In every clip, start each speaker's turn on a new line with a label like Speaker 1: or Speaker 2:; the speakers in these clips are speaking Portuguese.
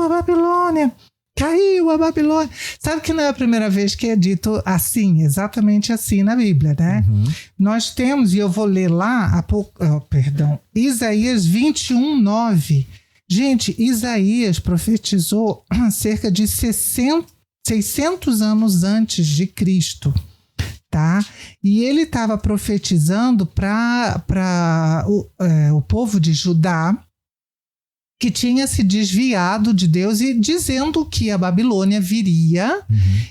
Speaker 1: a Babilônia! Caiu a Babilônia! Sabe que não é a primeira vez que é dito assim, exatamente assim na Bíblia, né? Nós temos, e eu vou ler lá, Isaías 21:9. Gente, Isaías profetizou cerca de 600 anos antes de Cristo, tá? E ele estava profetizando para o povo de Judá, que tinha se desviado de Deus e dizendo que a Babilônia viria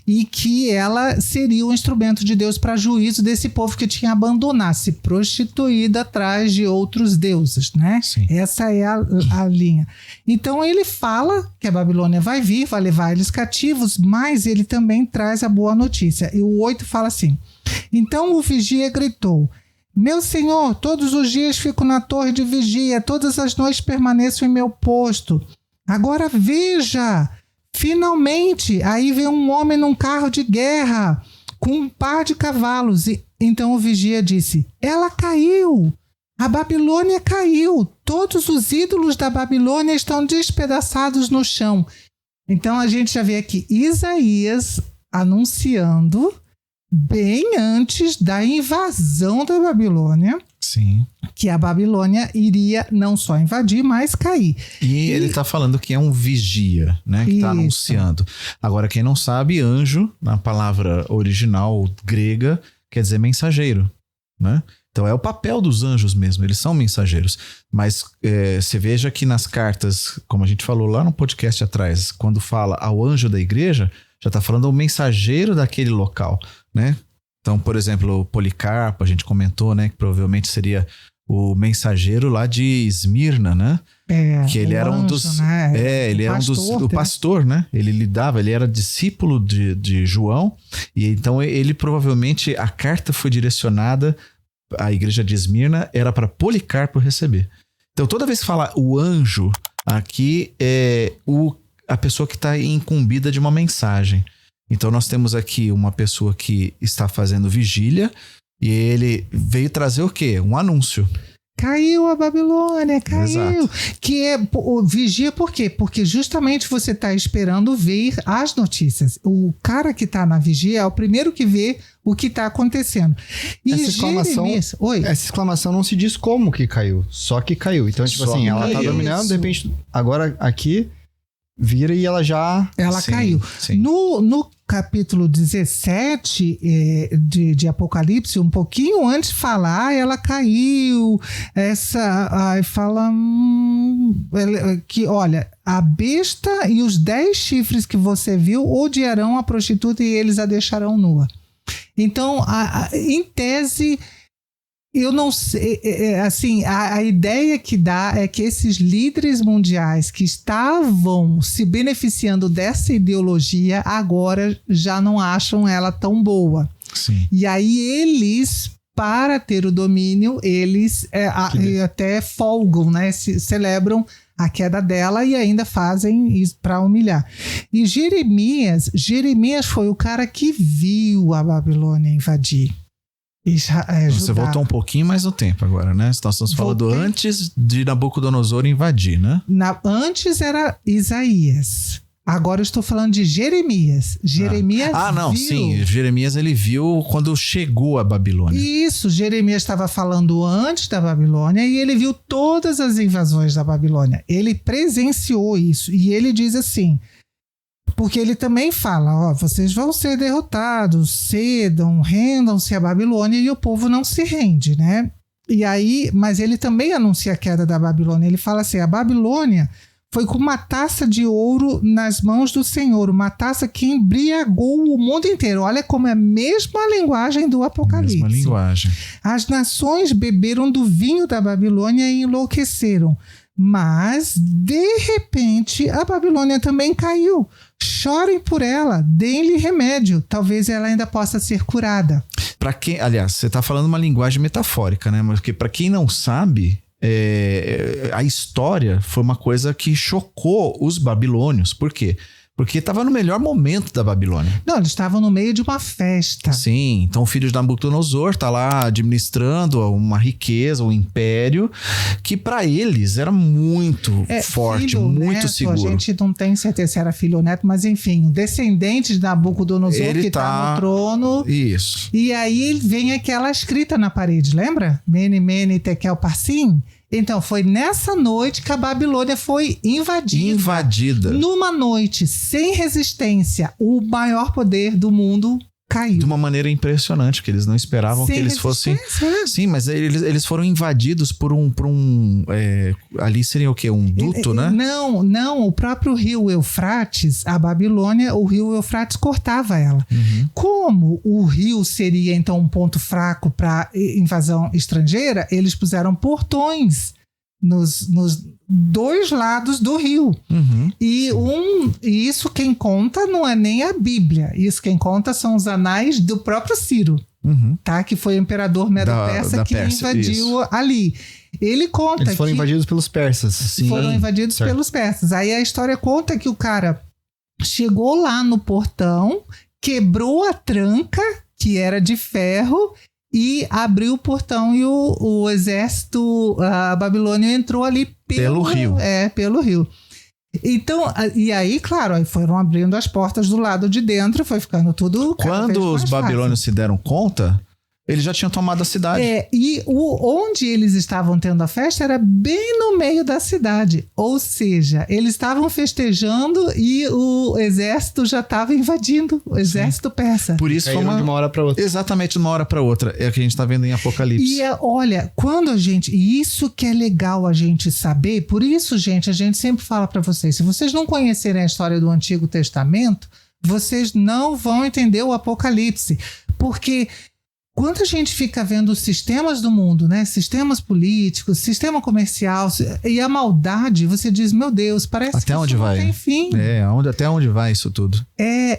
Speaker 1: e que ela seria o instrumento de Deus para juízo desse povo que tinha abandonado, se prostituído atrás de outros deuses, né?
Speaker 2: Sim.
Speaker 1: Essa é a linha. Então ele fala que a Babilônia vai vir, vai levar eles cativos, mas ele também traz a boa notícia. E o 8 fala assim: então o vigia gritou: meu senhor, todos os dias fico na torre de vigia, todas as noites permaneço em meu posto. Agora veja, finalmente, aí vem um homem num carro de guerra, com um par de cavalos. E então o vigia disse: ela caiu, a Babilônia caiu, todos os ídolos da Babilônia estão despedaçados no chão. Então a gente já vê aqui Isaías anunciando bem antes da invasão da Babilônia.
Speaker 2: Sim.
Speaker 1: Que a Babilônia iria não só invadir, mas cair.
Speaker 2: E ele está falando que é um vigia, né? Que está anunciando. Agora, quem não sabe, anjo, na palavra original grega, quer dizer mensageiro, né? Então é o papel dos anjos mesmo, eles são mensageiros. Mas você veja que nas cartas, como a gente falou lá no podcast atrás, quando fala ao anjo da igreja, já está falando ao mensageiro daquele local, né? Então, por exemplo, o Policarpo, a gente comentou, né? Que provavelmente seria o mensageiro lá de Esmirna, né? Que ele era um dos...
Speaker 1: Né?
Speaker 2: Ele era o pastor, né? Ele lidava, ele era discípulo de João. E então ele provavelmente, a carta foi direcionada à igreja de Esmirna, era para Policarpo receber. Então, toda vez que fala o anjo, aqui é a pessoa que está incumbida de uma mensagem. Então nós temos aqui uma pessoa que está fazendo vigília e ele veio trazer o quê? Um anúncio.
Speaker 1: Caiu a Babilônia, caiu.
Speaker 2: Exato.
Speaker 1: Que é vigia por quê? Porque justamente você está esperando ver as notícias. O cara que está na vigia é o primeiro que vê o que está acontecendo. E
Speaker 3: essa exclamação não se diz como que caiu, só que caiu. Então, tipo assim, ela está dominando, de repente, agora aqui vira e ela já...
Speaker 1: Ela caiu.
Speaker 2: Sim.
Speaker 1: No capítulo 17 de Apocalipse, um pouquinho antes de falar, ela caiu. Aí fala que, olha, a besta e os 10 chifres que você viu odiarão a prostituta e eles a deixarão nua. Então, em tese... Eu não sei, assim, a ideia que dá é que esses líderes mundiais que estavam se beneficiando dessa ideologia agora já não acham ela tão boa.
Speaker 2: Sim.
Speaker 1: E aí eles, para ter o domínio, eles até folgam, né? Celebram a queda dela e ainda fazem isso para humilhar. E Jeremias foi o cara que viu a Babilônia invadir.
Speaker 2: Você voltou um pouquinho mais no tempo agora, né? Nós estamos falando antes de Nabucodonosor invadir, né?
Speaker 1: Antes era Isaías. Agora eu estou falando de Jeremias. Jeremias
Speaker 2: não,
Speaker 1: viu.
Speaker 2: Sim. Jeremias ele viu quando chegou a Babilônia.
Speaker 1: Isso, Jeremias estava falando antes da Babilônia e ele viu todas as invasões da Babilônia. Ele presenciou isso e ele diz assim... Porque ele também fala, vocês vão ser derrotados, cedam, rendam-se à Babilônia, e o povo não se rende, né? E aí, mas ele também anuncia a queda da Babilônia. Ele fala assim, a Babilônia foi com uma taça de ouro nas mãos do Senhor, uma taça que embriagou o mundo inteiro. Olha como é a mesma linguagem do Apocalipse.
Speaker 2: Mesma linguagem.
Speaker 1: As nações beberam do vinho da Babilônia e enlouqueceram. Mas, de repente, a Babilônia também caiu. Chorem por ela, deem-lhe remédio. Talvez ela ainda possa ser curada.
Speaker 2: Para quem, aliás, você está falando uma linguagem metafórica, né? Porque para quem não sabe, a história foi uma coisa que chocou os babilônios. Por quê? Porque estava no melhor momento da Babilônia.
Speaker 1: Não, eles estavam no meio de uma festa.
Speaker 2: Sim, então o filho de Nabucodonosor tá lá administrando uma riqueza, um império, que para eles era muito forte,
Speaker 1: filho,
Speaker 2: muito
Speaker 1: neto,
Speaker 2: seguro.
Speaker 1: A gente não tem certeza se era filho ou neto, mas enfim, o descendente de Nabucodonosor
Speaker 2: Ele
Speaker 1: que tá no trono.
Speaker 2: Isso.
Speaker 1: E aí vem aquela escrita na parede, lembra? Mene, mene, tekel, parsim. Então, foi nessa noite que a Babilônia foi invadida. Numa noite sem resistência, o maior poder do mundo caiu.
Speaker 2: De uma maneira impressionante, que eles não esperavam que eles fossem... Sim, mas eles foram invadidos por um ali seria o quê? Um duto, né?
Speaker 1: Não. O próprio rio Eufrates, a Babilônia, o rio Eufrates cortava ela.
Speaker 2: Uhum.
Speaker 1: Como o rio seria, então, um ponto fraco para invasão estrangeira, eles puseram portões nos dois lados do rio.
Speaker 2: Uhum.
Speaker 1: E isso quem conta não é nem a Bíblia. Isso quem conta são os anais do próprio Ciro, tá? Que foi o imperador Medo-Persa que invadiu ali. Ele conta
Speaker 3: Eles foram invadidos pelos persas.
Speaker 1: Sim, foram invadidos pelos persas. Aí a história conta que o cara chegou lá no portão, quebrou a tranca, que era de ferro, e abriu o portão e o exército babilônio entrou ali
Speaker 2: pelo rio.
Speaker 1: Pelo rio. Então, e aí, claro, aí foram abrindo as portas do lado de dentro, foi ficando tudo...
Speaker 2: Quando os babilônios se deram conta, eles já tinham tomado a cidade.
Speaker 1: E onde eles estavam tendo a festa era bem no meio da cidade. Ou seja, eles estavam festejando e o exército já estava invadindo, o exército persa.
Speaker 2: Por isso foi
Speaker 3: de uma hora para outra.
Speaker 2: Exatamente, de uma hora para outra. É o que a gente está vendo em Apocalipse.
Speaker 1: E olha, quando a gente... Isso que é legal a gente saber. Por isso, gente, a gente sempre fala para vocês. Se vocês não conhecerem a história do Antigo Testamento, vocês não vão entender o Apocalipse. Porque... quando a gente fica vendo os sistemas do mundo, né? Sistemas políticos, sistema comercial e a maldade, você diz, meu Deus, parece
Speaker 2: até
Speaker 1: que
Speaker 2: onde
Speaker 1: isso
Speaker 2: vai?
Speaker 1: Não tem fim.
Speaker 2: Até onde vai isso tudo?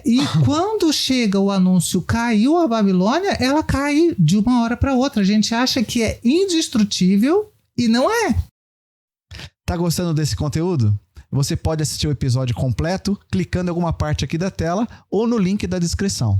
Speaker 1: E quando chega o anúncio, caiu a Babilônia, ela cai de uma hora para outra. A gente acha que é indestrutível e não é.
Speaker 2: Tá gostando desse conteúdo? Você pode assistir o episódio completo clicando em alguma parte aqui da tela ou no link da descrição.